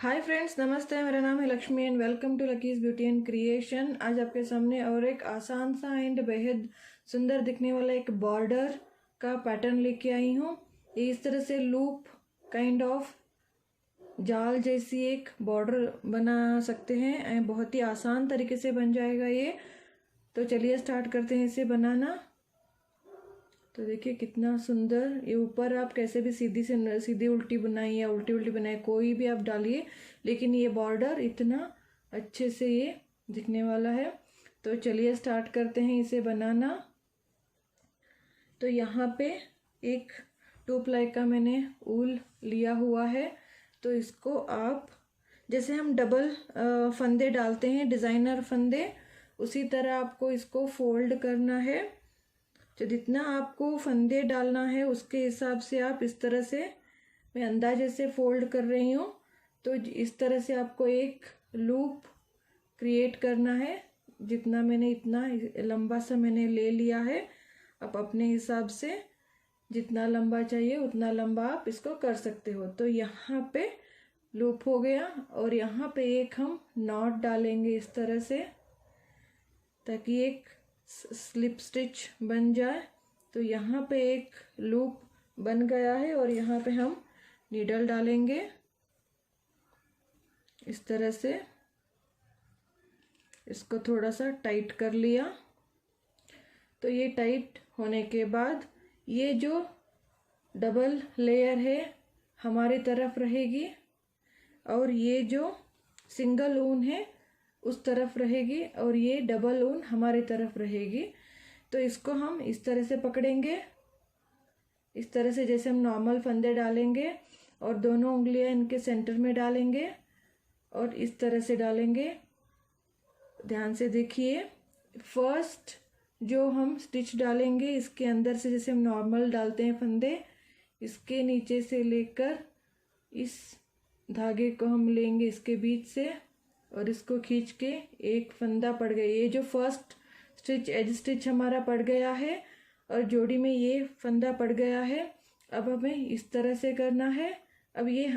Hi friends, नमस्ते। मेरा नाम है Lakshmi and welcome to Lucky's beauty and creation. आज आपके सामने और एक आसान सा एंड बेहद सुंदर दिखने वाला एक बॉर्डर का पैटर्न लेके आई हूँ। ये इस तरह से लूप काइंड ऑफ जाल जैसी एक बॉर्डर बना सकते हैं एंड बहुत ही आसान तरीके से बन जाएगा ये। तो चलिए स्टार्ट करते हैं इसे बनाना। तो देखिए कितना सुंदर। ये ऊपर आप कैसे भी सीधी से सीधी उल्टी बनाई या उल्टी उल्टी बनाई, कोई भी आप डालिए, लेकिन ये बॉर्डर इतना अच्छे से ये दिखने वाला है। तो चलिए स्टार्ट करते हैं इसे बनाना। तो यहाँ पे एक 2 प्लाई का मैंने ऊल लिया हुआ है। तो इसको आप जैसे हम डबल फंदे डालते हैं, डिज़ाइनर फंदे, उसी तरह आपको इसको फोल्ड करना है। तो जितना आपको फंदे डालना है उसके हिसाब से आप इस तरह से, मैं अंदाजे से फोल्ड कर रही हूँ, तो इस तरह से आपको एक लूप क्रिएट करना है। जितना मैंने इतना लंबा सा मैंने ले लिया है। आप अपने हिसाब से जितना लंबा चाहिए उतना लंबा आप इसको कर सकते हो। तो यहाँ पे लूप हो गया और यहाँ पे एक हम नॉट डालेंगे इस तरह से, ताकि एक स्लिप स्टिच बन जाए। तो यहाँ पे एक लूप बन गया है और यहाँ पे हम नीडल डालेंगे इस तरह से। इसको थोड़ा सा टाइट कर लिया। तो ये टाइट होने के बाद ये जो डबल लेयर है हमारी तरफ रहेगी और ये जो सिंगल ऊन है उस तरफ रहेगी और ये डबल ऊन हमारी तरफ रहेगी। तो इसको हम इस तरह से पकड़ेंगे, इस तरह से जैसे हम नॉर्मल फंदे डालेंगे, और दोनों उंगलियां इनके सेंटर में डालेंगे और इस तरह से डालेंगे। ध्यान से देखिए, फर्स्ट जो हम स्टिच डालेंगे इसके अंदर से, जैसे हम नॉर्मल डालते हैं फंदे, इसके नीचे से लेकर इस धागे को हम लेंगे इसके बीच से और इसको खींच के एक फंदा पड़ गया। ये जो फर्स्ट स्टिच एज स्टिच हमारा पड़ गया है और जोड़ी में ये फंदा पड़ गया है। अब हमें इस तरह से करना है। अब ये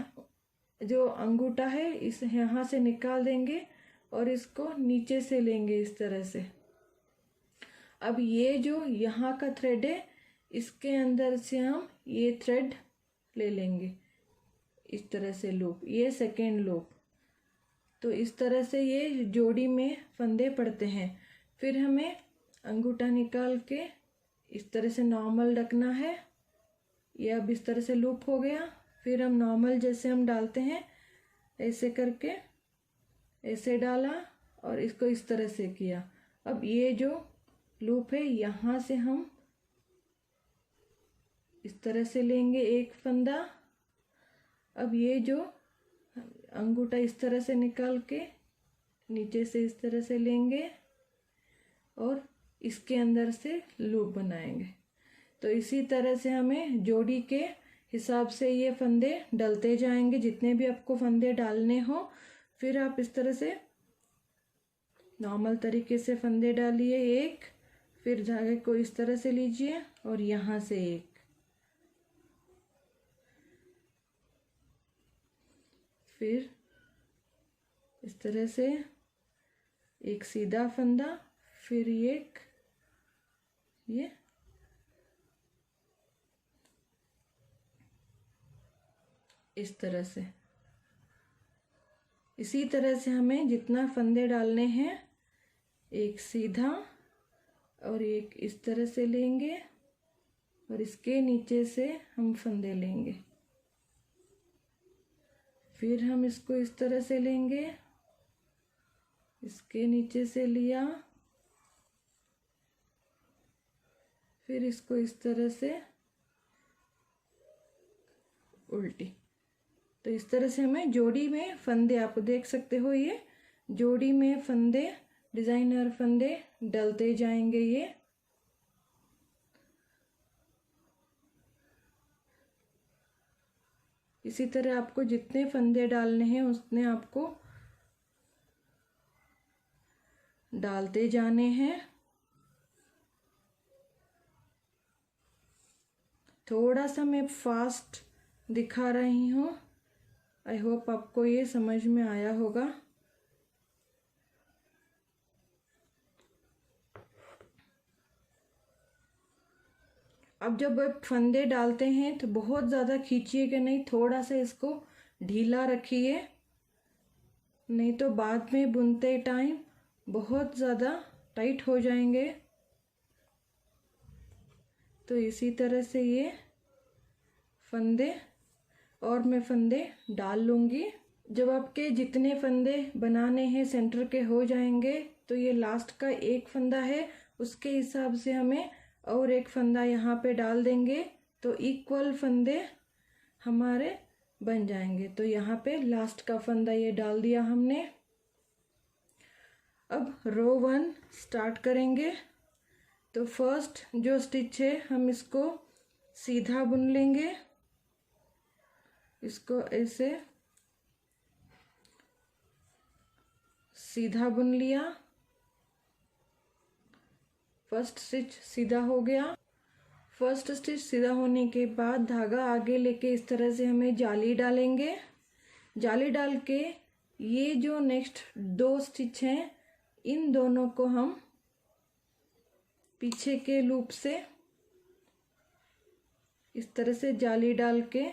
जो अंगूठा है इस यहाँ से निकाल देंगे और इसको नीचे से लेंगे इस तरह से। अब ये जो यहाँ का थ्रेड है इसके अंदर से हम ये थ्रेड ले लेंगे इस तरह से लूप, ये सेकेंड लूप। तो इस तरह से ये जोड़ी में फंदे पड़ते हैं। फिर हमें अंगूठा निकाल के इस तरह से नॉर्मल रखना है। ये अब इस तरह से लूप हो गया। फिर हम नॉर्मल जैसे हम डालते हैं ऐसे करके ऐसे डाला और इसको इस तरह से किया। अब ये जो लूप है यहाँ से हम इस तरह से लेंगे एक फंदा। अब ये जो अंगूठा इस तरह से निकाल के नीचे से इस तरह से लेंगे और इसके अंदर से लूप बनाएंगे। तो इसी तरह से हमें जोड़ी के हिसाब से ये फंदे डलते जाएंगे, जितने भी आपको फंदे डालने हो। फिर आप इस तरह से नॉर्मल तरीके से फंदे डालिए एक, फिर धागे को इस तरह से लीजिए और यहाँ से एक, फिर इस तरह से एक सीधा फंदा, फिर एक ये इस तरह से। इसी तरह से हमें जितना फंदे डालने हैं, एक सीधा और एक इस तरह से लेंगे और इसके नीचे से हम फंदे लेंगे। फिर हम इसको इस तरह से लेंगे, इसके नीचे से लिया, फिर इसको इस तरह से उल्टी। तो इस तरह से हमें जोड़ी में फंदे, आप देख सकते हो ये जोड़ी में फंदे, डिजाइनर फंदे डलते जाएंगे ये। इसी तरह आपको जितने फंदे डालने हैं उतने आपको डालते जाने हैं। थोड़ा सा मैं फास्ट दिखा रही हूँ आई होप आपको ये समझ में आया होगा। अब जब आप फंदे डालते हैं तो बहुत ज़्यादा खींचिएगा नहीं, थोड़ा सा इसको ढीला रखिए, नहीं तो बाद में बुनते टाइम बहुत ज़्यादा टाइट हो जाएंगे। तो इसी तरह से ये फंदे और मैं फंदे डाल लूँगी। जब आपके जितने फंदे बनाने हैं सेंटर के हो जाएंगे तो ये लास्ट का एक फंदा है, उसके हिसाब से हमें और एक फंदा यहाँ पे डाल देंगे तो इक्वल फंदे हमारे बन जाएंगे। तो यहाँ पे लास्ट का फंदा ये डाल दिया हमने। अब रो 1 स्टार्ट करेंगे। तो फर्स्ट जो स्टिच है हम इसको सीधा बुन लेंगे, इसको ऐसे सीधा बुन लिया। फर्स्ट स्टिच सीधा हो गया। फर्स्ट स्टिच सीधा होने के बाद धागा आगे लेके इस तरह से हमें जाली डालेंगे। जाली डाल के ये जो नेक्स्ट 2 स्टिच हैं इन दोनों को हम पीछे के लूप से इस तरह से जाली डाल के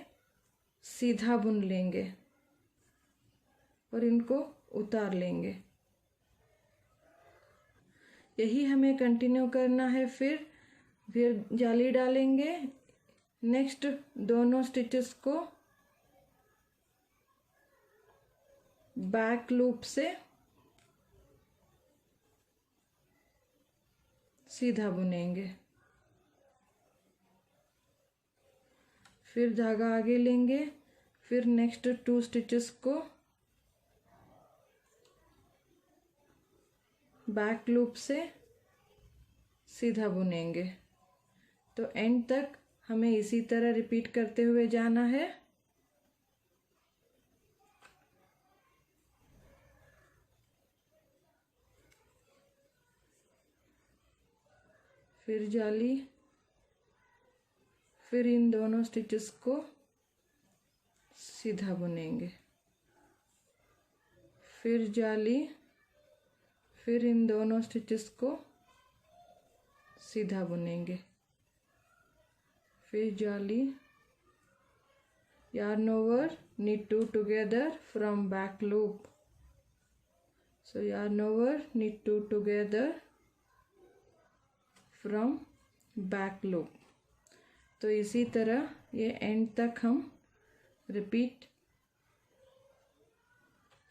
सीधा बुन लेंगे और इनको उतार लेंगे। यही हमें कंटिन्यू करना है। फिर जाली डालेंगे, नेक्स्ट दोनों स्टिचेस को बैक लूप से सीधा बुनेंगे। फिर धागा आगे लेंगे, फिर नेक्स्ट 2 स्टिचेस को बैक लूप से सीधा बुनेंगे। तो एंड तक हमें इसी तरह रिपीट करते हुए जाना है। फिर जाली, फिर इन दोनों स्टिचेस को सीधा बुनेंगे, फिर जाली, फिर इन दोनों स्टिचेस को सीधा बुनेंगे, फिर जाली, yarn over, knit 2 together from back loop. So yarn over, knit 2 together from back loop. तो इसी तरह ये एंड तक हम रिपीट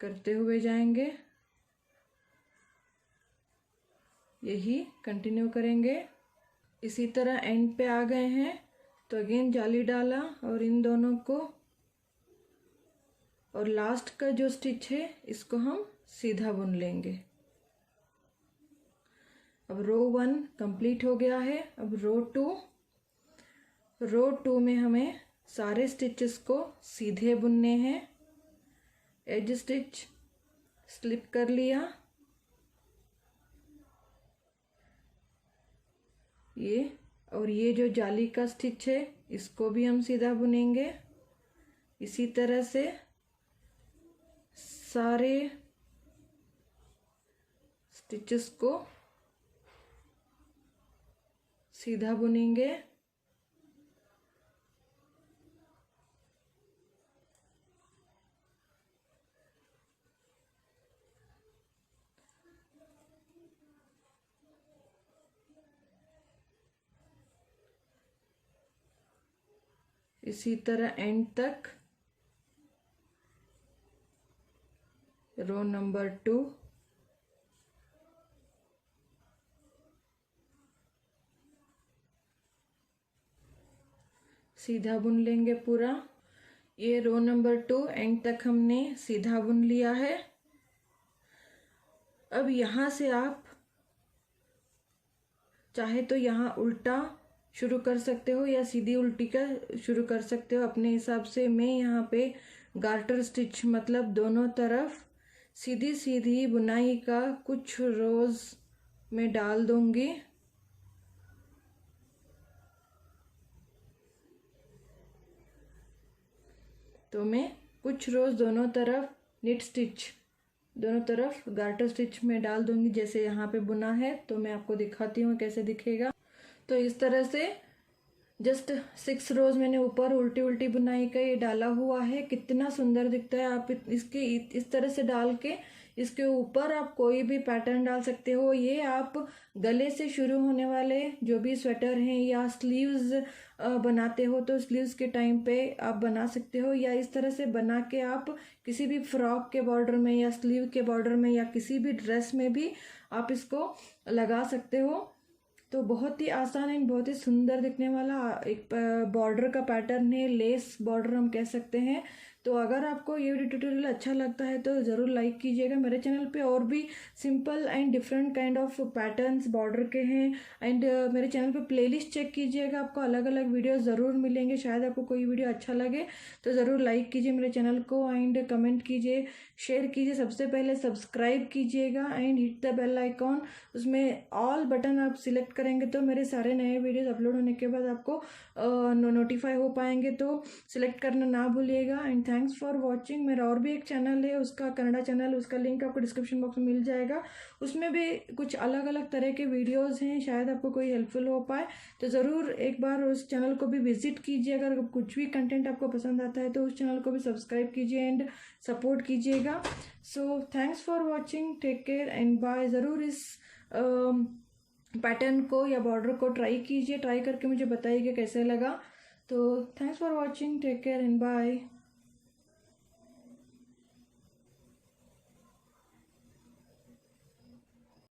करते हुए जाएंगे, यही कंटिन्यू करेंगे। इसी तरह एंड पे आ गए हैं तो अगेन जाली डाला और इन दोनों को, और लास्ट का जो स्टिच है इसको हम सीधा बुन लेंगे। अब रो 1 कंप्लीट हो गया है। अब रो 2 में हमें सारे स्टिचेस को सीधे बुनने हैं। एज स्टिच स्लिप कर लिया, ये, और ये जो जाली का स्टिच है इसको भी हम सीधा बुनेंगे। इसी तरह से सारे स्टिचेस को सीधा बुनेंगे। इसी तरह एंड तक। रो नंबर 2, सीधा बुन लेंगे पूरा। ये रो नंबर 2 एंड तक हमने सीधा बुन लिया है। अब यहाँ से आप चाहे तो यहाँ उल्टा शुरू कर सकते हो या सीधी उल्टी का शुरू कर सकते हो अपने हिसाब से। मैं यहाँ पे गार्टर स्टिच मतलब दोनों तरफ सीधी सीधी बुनाई का कुछ रोज में डाल दूंगी। तो मैं कुछ रोज़ दोनों तरफ निट स्टिच, दोनों तरफ गार्टर स्टिच में डाल दूंगी। जैसे यहाँ पे बुना है तो मैं आपको दिखाती हूँ कैसे दिखेगा। तो इस तरह से जस्ट 6 रोज मैंने ऊपर उल्टी उल्टी बुनाई का ये डाला हुआ है। कितना सुंदर दिखता है। आप इसके इस तरह से डाल के इसके ऊपर आप कोई भी पैटर्न डाल सकते हो। ये आप गले से शुरू होने वाले जो भी स्वेटर हैं या स्लीव्स बनाते हो तो स्लीव्स के टाइम पे आप बना सकते हो, या इस तरह से बना के आप किसी भी फ्रॉक के बॉर्डर में या स्लीव के बॉर्डर में या किसी भी ड्रेस में भी आप इसको लगा सकते हो। तो बहुत ही आसान है, बहुत ही सुंदर दिखने वाला एक बॉर्डर का पैटर्न है, लेस बॉर्डर हम कह सकते हैं। तो अगर आपको ये वीडियो ट्यूटोरियल अच्छा लगता है तो ज़रूर लाइक कीजिएगा। मेरे चैनल पे और भी simple and different kind of patterns border के हैं। एंड मेरे चैनल पे प्लेलिस्ट चेक कीजिएगा, आपको अलग अलग वीडियो ज़रूर मिलेंगे। शायद आपको कोई वीडियो अच्छा लगे तो ज़रूर लाइक कीजिए मेरे चैनल को, एंड कमेंट कीजिए, शेयर कीजिए। सबसे पहले सब्सक्राइब कीजिएगा and hit the bell icon, उसमें ऑल बटन आप सिलेक्ट करेंगे तो मेरे सारे नए वीडियोस अपलोड होने के बाद आपको नोटिफाई हो पाएंगे। तो सिलेक्ट करना ना भूलिएगा। And thanks for watching. मेरा और भी एक चैनल है, उसका कन्नड़ा चैनल, उसका लिंक आपको डिस्क्रिप्शन बॉक्स में मिल जाएगा। उसमें भी कुछ अलग अलग तरह के वीडियोस हैं, शायद आपको कोई हेल्पफुल हो पाए। तो ज़रूर एक बार उस चैनल को भी विजिट कीजिए। अगर कुछ भी कंटेंट आपको पसंद आता है तो उस चैनल को भी सब्सक्राइब कीजिए एंड सपोर्ट कीजिएगा। So thanks for watching, take care and bye. ज़रूर इस पैटर्न को या बॉर्डर को ट्राई कीजिए, ट्राई करके मुझे बताइए कैसे लगा। तो thanks for watching, take care and bye.